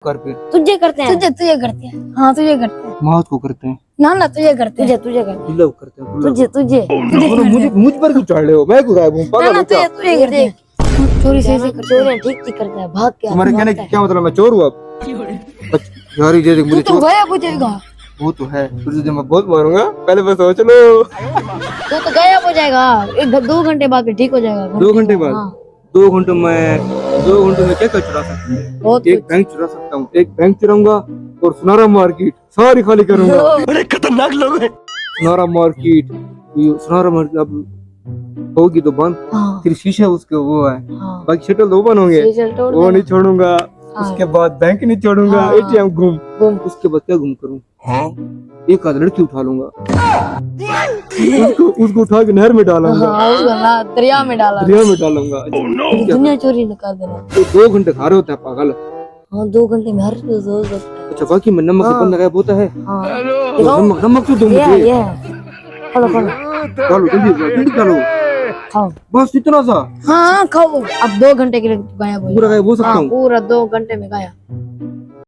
कर फिर तुझे करते हैं। तुझे करते हैं। हाँ तुझे करते हैं। मौत को करते हैं, ना तुझे करते हैं। तुझे करते हैं। गुलाब करते हैं, गुलाब। तुझे मुझ पर क्यों चढ़ रहे हो? मैं क्यों गायब हूँ? पागल हो क्या? तुझे करते हैं। चोरी से करते हैं। चोरियां ठीक ठीक करता है, भाग के तुम्हारे कहने का क्या मतलब? मैं चोर हूँ अब? यार ये देख, मुझे तू चोर गया पूछेगा। वो तो है, तुझे मैं बहुत मारूंगा, पहले बस सोच लो। तू तो गायब हो जाएगा, 2 घंटे बाद फिर ठीक हो जाएगा। 2 घंटे बाद? हाँ। 2 घंटे में क्या क्या चुरा सकता हूँ? बहुत एक बैंक चुरा सकता हूँ, एक बैंक चुराऊंगा और सुनारा मार्केट सारी खाली करूंगा। बड़े खतरनाक लोग हैं। सुनारा मार्केट, सुनारा मार्केट अब होगी तो बंद, हाँ, फिर शीशे उसके वो है, हाँ। बाकी शटल दो बन होंगे, सीजन तोड़ वो देना। नहीं छोड़ूंगा। हाँ। उसके बाद बैंक नहीं छोड़ूंगा, हाँ। एटीएम घूम उसके बाद क्या घूम करूँ? एक आध लड़की उठा लूंगा, उसको उठा के नहर में डालूंगा, हाँ, उसको ना दरिया में डाला। दरिया में डालूंगा। पूरी दुनिया चोरी न कर देना। तो 2 घंटे खा रहे होते हैं पागल। हाँ, 2 घंटे में हर चीज हो सकता है। अच्छा, बाकी में नमक हाँ। बंद गायब होता है। हाँ, नमक नमक तो दो मुझे। ये खोलो खोलो डालो जल्दी डालो, खाओ। बस इतना सा हाँ खाओ। अब 2 घंटे के लिए गायब हो पूरा गायब हो सकता हाँ, हूँ? पूरा 2 घंटे में गायब।